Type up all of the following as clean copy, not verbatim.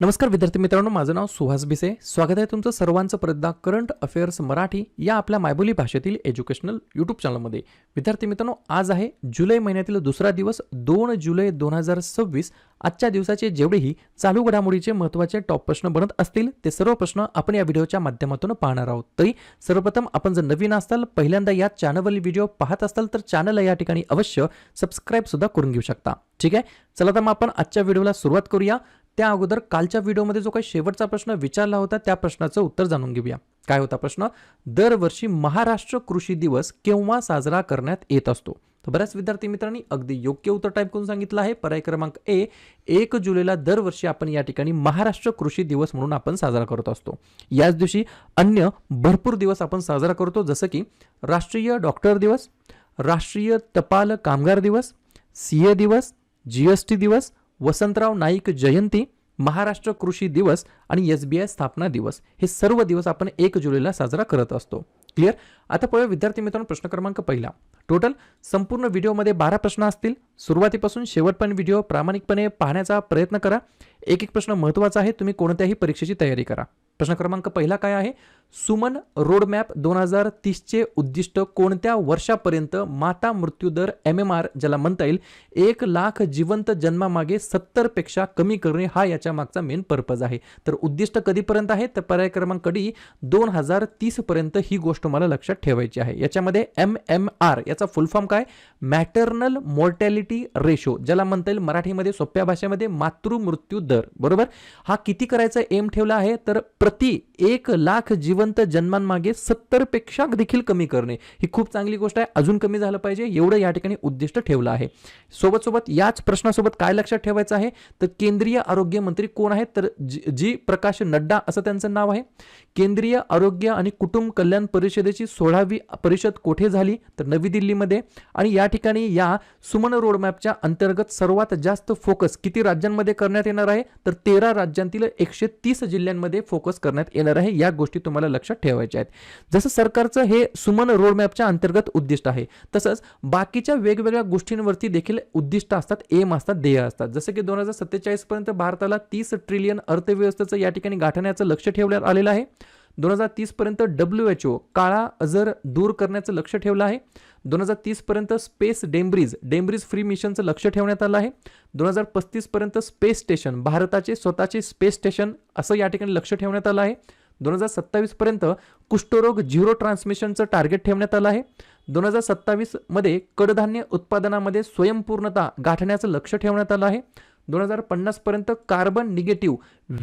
नमस्कार विद्यार्थी मित्रांनो, माझं नाव सुहास भिसे. स्वागत आहे तुमचं सर्वांचं परत करंट अफेअर्स मराठी या आपल्या मायबोली भाषेतील एज्युकेशनल यूट्यूब चॅनलमध्ये. विद्यार्थी मित्रांनो, आज आहे जुलै महिन्यातील दुसरा दिवस 2 जुलै 2026. आजच्या दिवसाचे जेवढेही चालू घडामोडीचे महत्त्वाचे टॉप प्रश्न बनत असतील ते सर्व प्रश्न आपण या व्हिडिओच्या माध्यमातून पाहणार आहोत. तरी सर्वप्रथम आपण जर नवीन असाल, पहिल्यांदा या चॅनलवरील व्हिडिओ पाहत असाल तर चॅनलला या ठिकाणी अवश्य सबस्क्राईब सुद्धा करून घेऊ शकता. ठीक आहे, चला तर मग आपण आजच्या व्हिडिओला सुरुवात करूया. त्या अगोदर कालच्या व्हिडिओमध्ये जो काही शेवटचा प्रश्न विचारला होता त्या प्रश्नाचं उत्तर जाणून घेऊया. काय होता प्रश्न? दरवर्षी महाराष्ट्र कृषी दिवस केव्हा साजरा करण्यात येत असतो? तर बऱ्याच विद्यार्थी मित्रांनी अगदी योग्य उत्तर टाईप करून सांगितलं आहे. पर्याय क्रमांक ए, 1 जुलैला दरवर्षी आपण या ठिकाणी महाराष्ट्र कृषी दिवस म्हणून आपण साजरा करत असतो. याच दिवशी अन्य भरपूर दिवस आपण साजरा करतो, जसं की राष्ट्रीय डॉक्टर दिवस, राष्ट्रीय टपाल कामगार दिवस, सीए दिवस, जीएसटी दिवस, वसंतराव नाईक जयंती, महाराष्ट्र कृषी दिवस आणि एसबीआय स्थापना दिवस. हे सर्व दिवस आपण 1 जुलैला साजरा करत असतो. क्लिअर? आता पाहूया विद्यार्थी मित्रांनो प्रश्न क्रमांक पहिला. टोटल संपूर्ण व्हिडिओमध्ये 12 प्रश्न असतील. सुरुवातीपासून शेवटपर्यंत व्हिडिओ प्रामाणिकपणे पाहण्याचा प्रयत्न करा. एक एक प्रश्न महत्त्वाचा आहे, तुम्ही कोणत्याही परीक्षेची तयारी करा. प्रश्न क्रमांक पहिला काय आहे? सुमन रोडमॅप 2030चे उद्दिष्ट कोणत्या वर्षापर्यंत माता मृत्यू दर MMR ज्याला म्हणता येईल 1 लाख जिवंत जन्मामागे 70 पेक्षा कमी करणे हा याच्या मागचा मेन पर्पज आहे. तर उद्दिष्ट कधीपर्यंत आहे? तर पर्याय क्रमांक डी 2030 पर्यंत ही गोष्ट मला लक्षात ठेवायची आहे. याच्यामध्ये MMR याचा फुल फॉर्म काय? मॅटर्नल मॉर्टॅलिटी रेशो ज्याला म्हणता येईल मराठीमध्ये सोप्या भाषेमध्ये मातृमृत्यू दर. बरोबर? हा किती करायचा एम ठेवला आहे? तर प्रति 1 लाख जिवंत जन्मांमागे 70 पेक्षा देखील कमी करणे ही खूप चांगली गोष्ट आहे. अजून कमी झालं पाहिजे एवढं या ठिकाणी उद्दिष्ट ठेवलं आहे. सोबत याच प्रश्नासोबत काय लक्षात ठेवायचं आहे? तर केंद्रीय आरोग्य मंत्री कोण आहेत? तर जी प्रकाश नड्डा असं त्यांचं नाव आहे. केंद्रीय आरोग्य आणि कुटुंब कल्याण परिषदेची 16वी परिषद कोठे झाली? तर नवी दिल्लीमध्ये. आणि या ठिकाणी या सुमन रोडमॅपच्या अंतर्गत सर्वात जास्त फोकस किती राज्यांमध्ये करण्यात येणार आहे? तर 13 राज्यांतील 130 जिल्ह्यांमध्ये फोकस करण्यात येणार आहे. या गोष्टी तुम्हाला लक्षात ठेवायच्या आहेत. जसं सरकारचं हे सुमन रोडमॅपच्या अंतर्गत उद्दिष्ट आहे, तसंच बाकीच्या वेगवेगळ्या गोष्टींवरती देखील उद्दिष्ट असतात, एम असतात, ध्येय असतात. जसं की 2047 पर्यंत भारताला 30 ट्रिलियन अर्थव्यवस्थेचं या ठिकाणी गाठण्याचं लक्ष ठेवण्यात आलेलं आहे. 2030 पर्यंत WHO काळा आजार दूर करण्याचं लक्ष ठेवलं आहे. 2030 पर्यंत स्पेस डेम्ब्रिज फ्री मिशनचं लक्ष ठेवण्यात आलं आहे. 2035 पर्यंत स्पेस स्टेशन, भारताचे स्वतःचे स्पेस स्टेशन असं या ठिकाणी लक्ष ठेवण्यात आलं आहे. 2027 पर्यंत कुष्ठरोग झिरो ट्रान्समिशनचं टार्गेट ठेवण्यात आलं आहे. 2027 मध्ये कडधान्य उत्पादनामध्ये स्वयंपूर्णता गाठण्याचं लक्ष ठेवण्यात आलं आहे. 2050 पर्यंत कार्बन निगेटिव्ह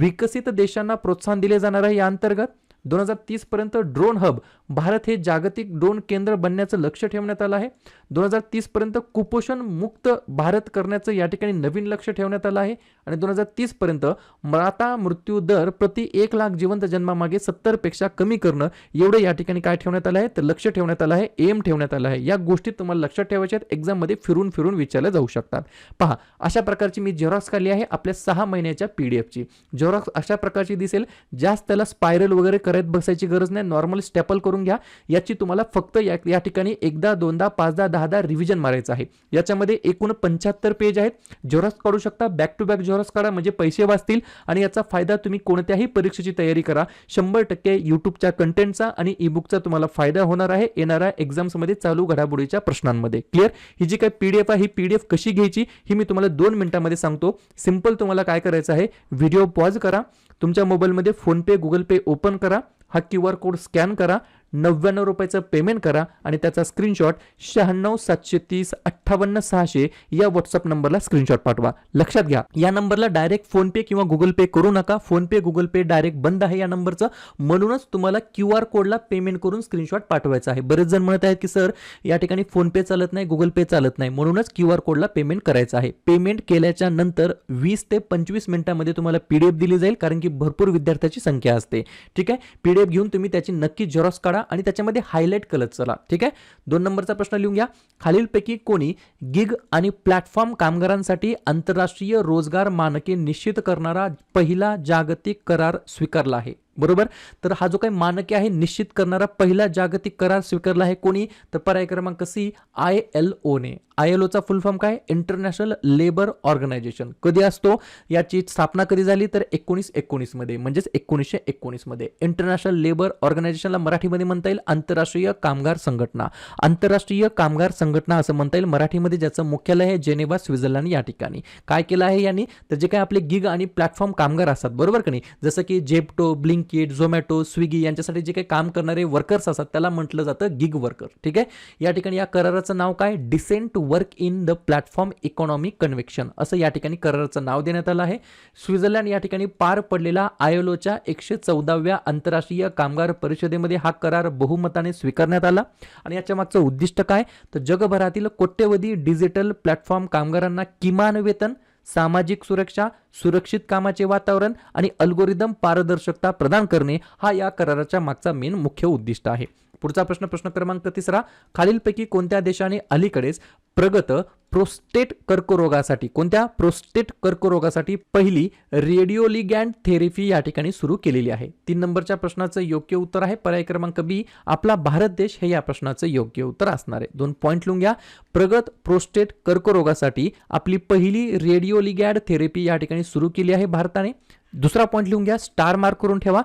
विकसित देशांना प्रोत्साहन दिले जाणार आहे. या अंतर्गत 2030 पर्यंत ड्रोन हब भारत हे जागतिक ड्रोन केंद्र बनण्याचं लक्ष ठेवण्यात आलं आहे. 2030 पर्यंत कुपोषण मुक्त भारत करण्याचं या ठिकाणी नवीन लक्ष ठेवण्यात आलं आहे. आणि 2030 पर्यंत माता मृत्यू दर प्रति 1 लाख जिवंत जन्मामागे 70 पेक्षा कमी करणं एवढं या ठिकाणी काय ठेवण्यात आलं आहे? तर लक्ष ठेवण्यात आलं आहे, एम ठेवण्यात आलं आहे. या गोष्टी तुम्हाला लक्षात ठेवायच्या आहेत, एक्झाममध्ये फिरून विचारल्या जाऊ शकतात. पहा, अशा प्रकारची मी झेरॉक्स काढली आहे आपल्या 6 महिन्याच्या PDF ची. झेरॉक्स अशा प्रकारची दिसेल. जास्त त्याला स्पायरल वगैरे करत बसायची गरज नाही, नॉर्मल स्टेपल करून घ्या. याची तुम्हाला फक्त या ठिकाणी एकदा दोनदा 5दा 10दा रिव्हिजन मारायचं आहे. याच्यामध्ये एकूण 75 पेज आहेत. झेरॉक्स काढू शकता, बॅक टू बॅक झेरॉक्स काढा म्हणजे पैसे वाचतील आणि याचा फायदा तुम्ही कोणत्याही परीक्षेची तयारी करा. 100% युट्यूबच्या कंटेंटचा आणि ईबुकचा तुम्हाला फायदा होणार आहे येणाऱ्या एक्झाम्समध्ये चालू घडामोडीच्या प्रश्नांमध्ये. क्लिअर? ही जी काही PDF आहे ही PDF कशी घ्यायची ही मी तुम्हाला 2 मिनिटांमध्ये सांगतो. सिंपल तुम्हाला काय करायचं आहे, व्हिडिओ पॉज करा, तुमच्या मोबाईलमध्ये फोनपे गुगल पे ओपन करा, हा QR कोड स्कॅन करा, 99 रुपयाचं पेमेंट करा आणि त्याचा स्क्रीनशॉट 96730586 या व्हॉट्सअप नंबरला स्क्रीनशॉट पाठवा. लक्षात घ्या, या नंबरला डायरेक्ट फोनपे किंवा गुगल पे करू नका. फोनपे गुगल पे डायरेक्ट बंद आहे या नंबरचं, म्हणूनच तुम्हाला QR कोडला पेमेंट करून स्क्रीनशॉट पाठवायचा आहे. बरेच जण म्हणत आहेत की सर या ठिकाणी फोनपे चालत नाही, गुगल पे चालत नाही, म्हणूनच QR कोडला पेमेंट करायचं आहे. पेमेंट केल्याच्या नंतर 20 ते 25 मिनिटांमध्ये तुम्हाला PDF दिली जाईल, कारण की भरपूर विद्यार्थ्याची संख्या असते. ठीक आहे, PDF घेऊन तुम्ही त्याची नक्की झेरॉक्स काढा आणि त्याच्यामध्ये हायलाइट करत चला. ठीक आहे. 2 नंबरचा प्रश्न लिहून घ्या. खालीलपैकी कोणी गिग आणि प्लॅटफॉर्म कामगारांसाठी आंतरराष्ट्रीय रोजगार मानके निश्चित करणारा पहिला जागतिक करार स्वीकारला आहे? बरोबर. तर हा जो काही मानके आहे निश्चित करणारा पहिला जागतिक करार स्वीकारला आहे कोणी, तर पर्याय क्रमांक सी ILO ने. ILOचा फुल फॉर्म काय, इंटरनॅशनल लेबर ऑर्गनायझेशन. कधी असतो, याची स्थापना कधी झाली तर 1919 मध्ये, म्हणजेच 1919 मध्ये. इंटरनॅशनल लेबर ऑर्गनायझेशनला मराठीमध्ये म्हणता येईल आंतरराष्ट्रीय कामगार संघटना. आंतरराष्ट्रीय कामगार संघटना असं म्हणता येईल मराठीमध्ये, ज्याचं मुख्यालय आहे जेनेवा, स्वित्झर्लंड या ठिकाणी. काय केलं आहे यांनी, तर जे काही आपले गिग आणि प्लॅटफॉर्म कामगार असतात, बरोबर की नाही, जसं की जेप्टो, ब्लिंकिट, झोमॅटो, स्विगी यांच्यासाठी जे काही काम करणारे वर्कर्स असतात त्याला म्हटलं जातं गिग वर्कर. ठीक आहे. या ठिकाणी या कराराचं नाव काय, decent work in the platform economy convention असं या ठिकाणी कराराचं नाव देण्यात आलं आहे. स्वित्झर्लंड या ठिकाणी पार पडलेला ILOच्या 114व्या आंतरराष्ट्रीय कामगार परिषदेमध्ये हा करार बहुमताने स्वीकारण्यात आला. आणि याच्या मागचं उद्दिष्ट काय, तर जगभरातील कोट्यवधी डिजिटल प्लॅटफॉर्म कामगारांना किमान वेतन, सामाजिक सुरक्षा, सुरक्षित कामाचे वातावरण आणि अल्गोरिदम पारदर्शकता प्रदान करणे हा या कराराच्या मागचा मेन मुख्य उद्दिष्ट आहे. पुढचा प्रश्न, प्रश्न क्रमांक 3, खालीलपैकी कोणत्या देशाने अलीकडेच प्रगत प्रोस्टेट कर्करोगासाठी, कोणत्या प्रोस्टेट कर्करोगासाठी पहिली रेडिओलिगॅन्ड थेरपी या ठिकाणी सुरू केलेली आहे. 3 नंबरच्या प्रश्नाचं योग्य उत्तर आहे पर्याय क्रमांक बी, आपला भारत देश हे या प्रश्नाचं योग्य उत्तर असणार आहे. 2 पॉईंट लिहून घ्या. प्रगत प्रोस्टेट कर्करोगासाठी आपली पहिली रेडिओलिगॅन्ड थेरपी या ठिकाणी सुरू केली आहे भारताने. दुसरा पॉईंट लिहून घ्या, स्टार मार्क करून ठेवा.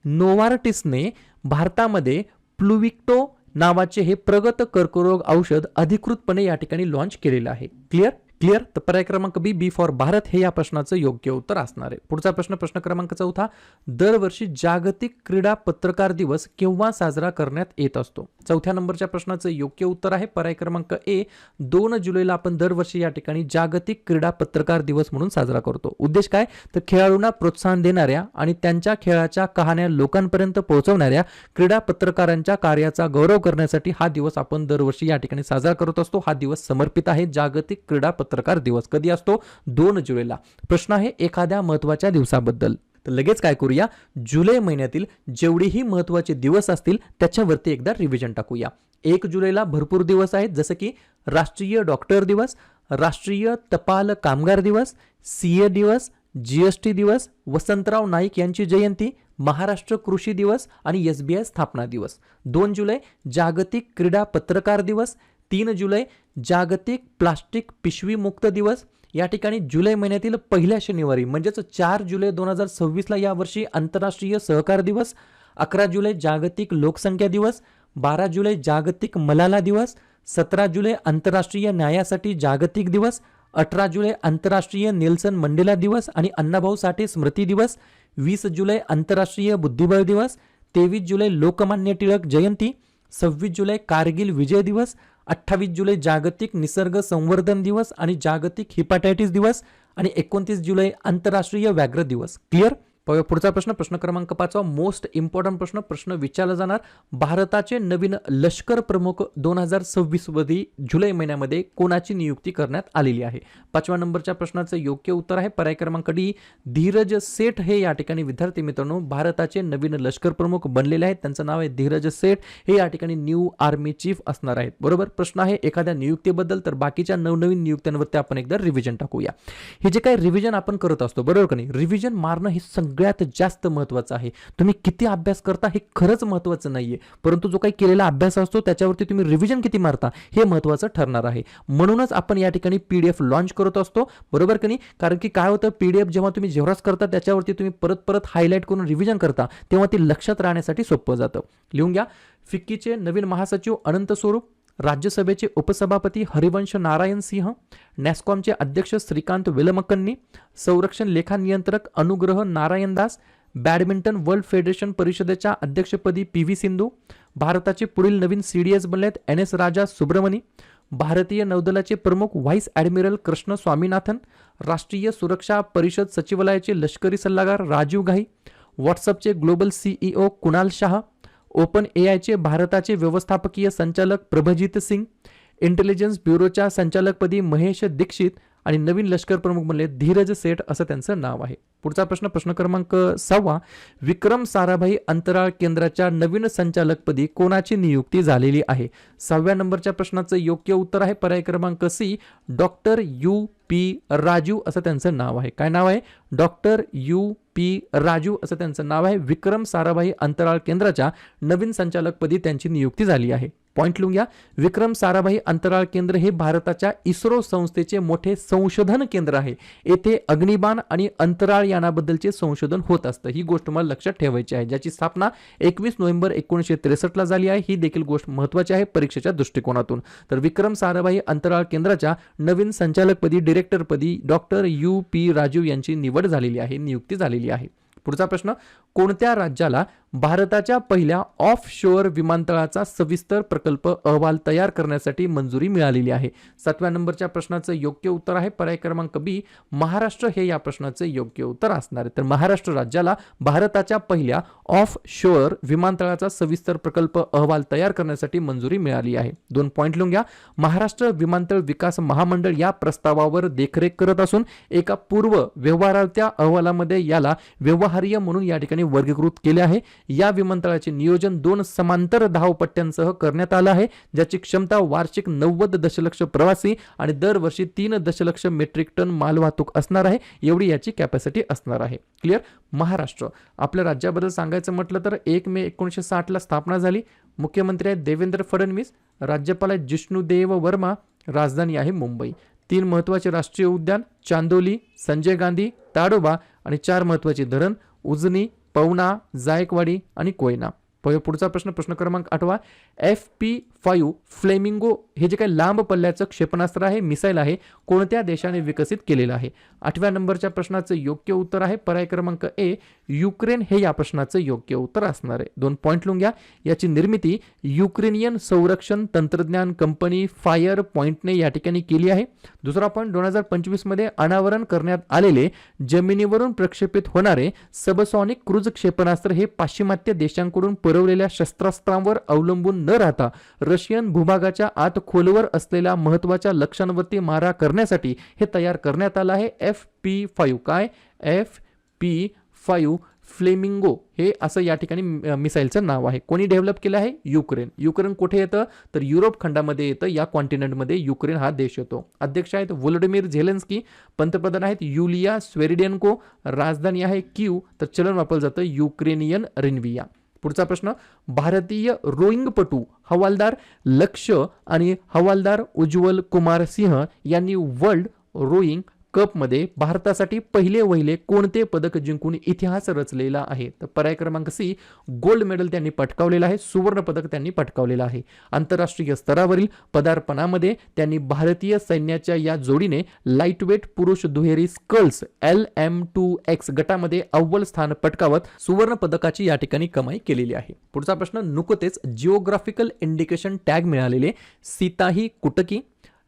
नोवार्टिसने भारतामध्ये प्लुविक्टो नावाचे हे प्रगत कर्करोग औषध अधिकृतपणे या ठिकाणी लॉन्च केलेलं आहे. क्लिअर. तर पर्याय क्रमांक बी फॉर भारत हे या प्रश्नाचं योग्य उत्तर असणार आहे. पुढचा प्रश्न, प्रश्न क्रमांक 4, दरवर्षी जागतिक क्रीडा पत्रकार दिवस केव्हा साजरा करण्यात येत असतो. 4थ्या नंबरच्या प्रश्नाचं योग्य उत्तर आहे पर्याय क्रमांक ए, 2 जुलैला आपण दरवर्षी या ठिकाणी जागतिक क्रीडा पत्रकार दिवस म्हणून साजरा करतो. उद्देश काय, तर खेळाडूंना प्रोत्साहन देणाऱ्या आणि त्यांच्या खेळाच्या कहाण्या लोकांपर्यंत पोहोचवणाऱ्या क्रीडा पत्रकारांच्या कार्याचा गौरव करण्यासाठी हा दिवस आपण दरवर्षी या ठिकाणी साजरा करत असतो. हा दिवस समर्पित आहे जागतिक क्रीडा पत्रकार दिवस. कधी असतो, 2 जुलैला. प्रश्न आहे एखाद्या महत्त्वाच्या दिवसाबद्दल. तर लगेच काय करूया, जुलै महिन्यातील जेवढेही महत्त्वाचे दिवस असतील त्याच्यावरती एकदा रिव्हिजन टाकूया. 1 जुलैला भरपूर दिवस आहेत, जसं की राष्ट्रीय डॉक्टर दिवस, राष्ट्रीय टपाल कामगार दिवस, CA दिवस, GST दिवस, वसंतराव नाईक यांची जयंती, महाराष्ट्र कृषी दिवस आणि SBI स्थापना दिवस. 2 जुलै जागतिक क्रीडा पत्रकार दिवस. 3 जुलै जागतिक प्लास्टिक पिशवी मुक्त दिवस. या ठिकाणी जुलै महिन्यातील पहिल्या शनिवारी म्हणजेच 4 जुलै 2026ला यावर्षी आंतरराष्ट्रीय सहकार दिवस. 11 जुलै जागतिक लोकसंख्या दिवस. 12 जुलै जागतिक मलाला दिवस. 17 जुलै आंतरराष्ट्रीय न्यायासाठी जागतिक दिवस. 18 जुलै आंतरराष्ट्रीय नेल्सन मंडेला दिवस आणि अण्णाभाऊ साठे स्मृती दिवस. 20 जुलै आंतरराष्ट्रीय बुद्धिबळ दिवस. 23 जुलै लोकमान्य टिळक जयंती. 26 जुलै कारगिल विजय दिवस. 28 जुलै जागतिक निसर्ग संवर्धन दिवस आणि जागतिक हिपॅटायटिस दिवस आणि 29 जुलै आंतरराष्ट्रीय व्याघ्र दिवस. क्लिअर. पुढचा प्रश्न, प्रश्न क्रमांक 5, मोस्ट इम्पॉर्टंट प्रश्न विचारला जाणार. भारताचे नवीन लष्कर प्रमुख 2026 मध्ये जुलै महिन्यामध्ये कोणाची नियुक्ती करण्यात आलेली आहे. 5व्या नंबरच्या प्रश्नाचं योग्य उत्तर आहे पर्याय क्रमांक डी, धीरज सेठ हे या ठिकाणी विद्यार्थी मित्रांनो भारताचे नवीन लष्कर प्रमुख बनलेले आहेत. त्यांचं नाव आहे धीरज सेठ. हे या ठिकाणी न्यू आर्मी चीफ असणार आहेत. बरोबर. प्रश्न आहे एखाद्या नियुक्तीबद्दल, तर बाकीच्या नवनवीन नियुक्त्यांवरती आपण एकदा रिव्हिजन टाकूया. हे जे काही रिव्हिजन आपण करत असतो, बरोबर का नाही, रिव्हिजन मारणं हे सगळ्यात जास्त महत्त्वाचं आहे. तुम्ही किती अभ्यास करता हे खरंच महत्त्वाचं नाहीये, परंतु जो काही केलेला अभ्यास असतो त्याच्यावरती तुम्ही रिव्हिजन किती मारता हे महत्त्वाचं ठरणार आहे. म्हणूनच आपण या ठिकाणी PDF लॉन्च करत असतो, बरोबर की नाही. कारण की काय होतं, PDF जेव्हा तुम्ही जेव्हाच करता त्याच्यावरती तुम्ही परत परत हायलाईट करून रिव्हिजन करता तेव्हा ते लक्षात राहण्यासाठी सोपं जातं. लिहून घ्या. फिक्कीचे नवीन महासचिव अनंत स्वरूप, राज्यसभेचे उपसभापती हरिवंश नारायण सिंह, नॅस्कॉमचे अध्यक्ष श्रीकांत वेलमकन्नी, संरक्षण लेखा नियंत्रक Anugrah Narayan Das, badminton world federation परिषदेच्या अध्यक्षपदी PV सिंधू, भारताचे पुढील नवीन CDS बनलेत NS राजा सुब्रमणी, भारतीय नौदलाचे प्रमुख व्हाईस ॲडमिरल कृष्ण स्वामीनाथन, राष्ट्रीय सुरक्षा परिषद सचिवालयाचे लष्करी सल्लागार राजीव घाई, व्हॉट्सअपचे global CEO Kunal Shah, open AIचे भारताचे व्यवस्थापकीय संचालक प्रभजित सिंग, इंटेलिजन्स ब्युरोच्या संचालकपदी महेश दीक्षित आणि नवीन लष्कर प्रमुख बनले धीरज सेठ असं त्यांचं नाव आहे. पुढचा प्रश्न, प्रश्न क्रमांक 6. विक्रम साराभाई अंतराळ केंद्राच्या नवीन संचालकपदी कोणाची नियुक्ती झालेली आहे? 6व्या नंबरच्या प्रश्नाचं योग्य उत्तर आहे पर्याय क्रमांक सी, डॉक्टर U.P. राजू असं त्यांचं नाव आहे. काय नाव आहे? Doctor U.P. राजू असं त्यांचं नाव आहे. विक्रम साराभाई अंतराळ केंद्राच्या नवीन संचालकपदी त्यांची नियुक्ती झाली आहे. पॉइंट लिहून घ्या. विक्रम साराभाई अंतराळ केंद्र हे भारताच्या इस्रो संस्थेचे मोठे संशोधन केंद्र आहे. येथे अग्निबाण आणि अंतराळ यानाबद्दलचे संशोधन होत असतं. ही गोष्ट मला लक्षात ठेवायची आहे. ज्याची स्थापना 21 नोव्हेंबर 1963 झाली आहे. ही देखील गोष्ट महत्त्वाची आहे परीक्षेच्या दृष्टिकोनातून. तर विक्रम साराभाई अंतराळ केंद्राच्या नवीन संचालकपदी डिरेक्टरपदी डॉक्टर U.P. राजू यांची निवड झालेली आहे, नियुक्ती झालेली आहे. पुढचा प्रश्न, कोणत्या राज्याला भारताच्या पहिल्या ऑफ शोअर विमानतळाचा सविस्तर प्रकल्प अहवाल तयार करण्यासाठी मंजुरी मिळालेली आहे? 7व्या नंबरच्या प्रश्नाचं योग्य उत्तर आहे पर्याय क्रमांक बी, महाराष्ट्र हे या प्रश्नाचे योग्य उत्तर असणार आहे. तर महाराष्ट्र राज्याला भारताच्या पहिल्या ऑफ शोअर विमानतळाचा सविस्तर प्रकल्प अहवाल तयार करण्यासाठी मंजुरी मिळाली आहे. 2 पॉइंट लिहून घ्या. महाराष्ट्र विमानतळ विकास महामंडळ या प्रस्तावावर देखरेख करत असून एका पूर्व व्यवहाराच्या अहवालामध्ये याला व्यवहार्य म्हणून या ठिकाणी वर्गीकृत केले आहे. या विमानतळाचे नियोजन 2 समांतर धावपट्ट्यांसह करण्यात आलं आहे, ज्याची क्षमता वार्षिक 90 दशलक्ष प्रवासी आणि दरवर्षी 3 दशलक्ष मेट्रिक टन मालवाहतूक असणार आहे. एवढी याची कॅपॅसिटी असणार आहे. क्लिअर? महाराष्ट्र आपल्या राज्याबद्दल सांगायचं म्हटलं तर 1 मे 1960 ला स्थापना झाली. मुख्यमंत्री आहेत देवेंद्र फडणवीस, राज्यपाल आहेत जिष्णुदेव वर्मा, राजधानी आहे मुंबई. 3 महत्त्वाचे राष्ट्रीय उद्यान चांदोली, संजय गांधी, ताडोबा आणि 4 महत्त्वाची धरण उजनी, पवना, जायकवाडी आणि कोयना. पुढचा प्रश्न, प्रश्न क्रमांक 8. FP5 फ्लेमिंगो हे जे काही लांब पल्ल्याचं क्षेपणास्त्र आहे, मिसाईल आहे, कोणत्या देशाने विकसित केलेलं आहे? 8व्या नंबरच्या प्रश्नाचं योग्य उत्तर आहे पर्याय क्रमांक ए, युक्रेन हे या प्रश्नाचं योग्य उत्तर असणार आहे. 2 पॉइंट लिहून घ्या. याची निर्मिती युक्रेनियन संरक्षण तंत्रज्ञान कंपनी फायर पॉइंटने या ठिकाणी केली आहे. दुसरा पॉइंट, 2025 मध्ये अनावरण करण्यात आलेले जमिनीवरून प्रक्षेपित होणारे सबसॉनिक क्रूज क्षेपणास्त्र हे पाश्चिमात्य देशांकडून पुरवलेल्या शस्त्रास्त्रांवर अवलंबून न राहता रशियन भूभागाच्या आत खोलवर असलेल्या महत्त्वाच्या लक्ष्यांवरती मारा करण्यासाठी हे तयार करण्यात आलं आहे. FP5 काय? FP5 फ्लेमिंगो हे असं या ठिकाणी मिसाईलचं नाव आहे. कोणी डेव्हलप केलं आहे? युक्रेन. युक्रेन कुठे येतं? तर युरोप खंडामध्ये येतं. या कॉन्टिनेंटमध्ये युक्रेन हा देश येतो. अध्यक्ष आहेत व्लादिमीर झेलेन्स्की, पंतप्रधान आहेत युलिया स्वेरिडेन्को, राजधानी आहे कीव, तर चलन वापरलं जातं युक्रेनियन रिन्विया. पुढचा प्रश्न, भारतीय रोईंगपटू हवालदार लक्ष्य आणि हवालदार उज्ज्वल कुमार सिंह यांनी वर्ल्ड रोईंग कपमध्ये भारतासाठी वहिले कोणते पदक जिंकून इतिहास रचलेला आहे? तर पर्याय क्रमांक सी, गोल्ड मेडल त्यांनी पटकावलेलं आहे, सुवर्ण पदक त्यांनी पटकावलेलं आहे. आंतरराष्ट्रीय स्तरावरील पदार्पणामध्ये त्यांनी भारतीय सैन्याच्या या जोडीने लाईटवेट पुरुष दुहेरी स्कल्स LM2X गटामध्ये अव्वल स्थान पटकावत सुवर्ण पदकाची या ठिकाणी कमाई केलेली आहे. पुढचा प्रश्न, नुकतेच जिओग्राफिकल इंडिकेशन टॅग मिळालेले सीताही कुटकी,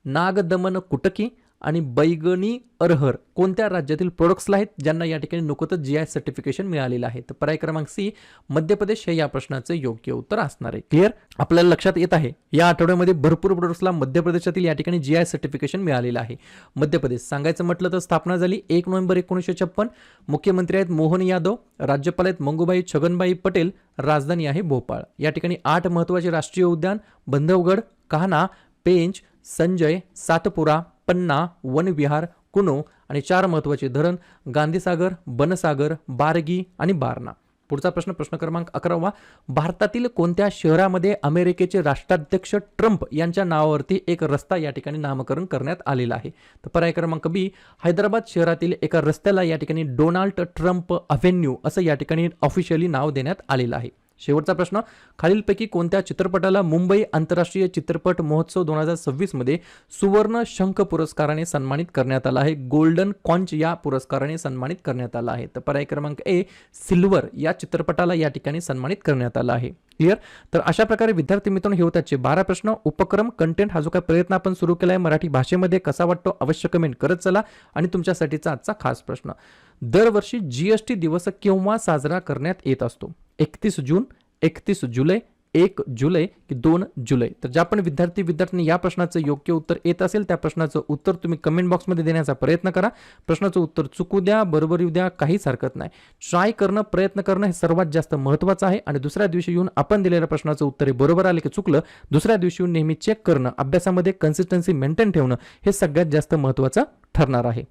नागदमन कुटकी आणि बैगनी अरहर कोणत्या राज्यातील प्रोडक्ट्सला आहेत, ज्यांना या ठिकाणी नुकतंच GI सर्टिफिकेशन मिळालेलं आहे? तर पर्याय क्रमांक सी, मध्य प्रदेश हे या प्रश्नाचं योग्य उत्तर असणार आहे. क्लिअर? आपल्याला लक्षात येत आहे या आठवड्यामध्ये भरपूर प्रोडक्ट्सला मध्य प्रदेशातील या ठिकाणी GI सर्टिफिकेशन मिळालेलं आहे. मध्य प्रदेश सांगायचं म्हटलं तर स्थापना झाली 1 नोव्हेंबर 1956. मुख्यमंत्री आहेत मोहन यादव, राज्यपाल आहेत मंगूबाई छगनभाई पटेल, राजधानी आहे भोपाळ. या ठिकाणी 8 महत्त्वाचे राष्ट्रीय उद्यान बंधवगड, कान्हा, पेंच, संजय, सातपुरा, पन्ना, वनविहार, कुनो आणि 4 महत्त्वाचे धरण गांधीसागर, बनसागर, बारगी आणि बारणा. पुढचा प्रश्न, प्रश्न क्रमांक 11. भारतातील कोणत्या शहरामध्ये अमेरिकेचे राष्ट्राध्यक्ष ट्रम्प यांच्या नावावरती एक रस्ता या ठिकाणी नामकरण करण्यात आलेला आहे? तर पर्याय क्रमांक बी, हैदराबाद शहरातील एका रस्त्याला या ठिकाणी डोनाल्ड ट्रम्प अव्हेन्यू असं या ठिकाणी ऑफिशियली नाव देण्यात आलेलं आहे. शेवटचा प्रश्न, खालीलपैकी कोणत्या चित्रपटाला मुंबई आंतरराष्ट्रीय चित्रपट महोत्सव 2026 मध्ये सुवर्ण शंख पुरस्काराने सन्मानित करण्यात आला आहे? गोल्डन कॉन्च या पुरस्काराने सन्मानित करण्यात आला आहे. तर पर्याय क्रमांक ए, सिल्वर या चित्रपटाला या ठिकाणी सन्मानित करण्यात आला आहे. क्लिअर? तर अशा प्रकारे विद्यार्थी मित्रांनो हे होते 12 प्रश्न. उपक्रम कंटेंट हा जो काही प्रयत्न आपण सुरू केला आहे मराठी भाषेमध्ये कसा वाटतो अवश्य कमेंट करत चला. आणि तुमच्यासाठीचा आजचा खास प्रश्न, दरवर्षी GST दिवस केव्हा साजरा करण्यात येत असतो? 31 जून, 31 जुलै, 1 जुलै की 2 जुलै. तर ज्या पण विद्यार्थ्यांनी या प्रश्नाचं योग्य उत्तर येत असेल त्या प्रश्नाचं उत्तर तुम्ही कमेंट बॉक्समध्ये देण्याचा प्रयत्न करा. प्रश्नाचं उत्तर चुकू द्या, बरोबर येऊ द्या, काहीच हरकत नाही. ट्राय करणं, प्रयत्न करणं हे सर्वात जास्त महत्त्वाचं आहे. आणि दुसऱ्या दिवशी येऊन आपण दिलेल्या प्रश्नाचं उत्तर हे बरोबर आले की चुकलं, दुसऱ्या दिवशी येऊन नेहमी चेक करणं, अभ्यासामध्ये कन्सिस्टन्सी मेंटेन ठेवणं हे सगळ्यात जास्त महत्त्वाचं ठरणार आहे.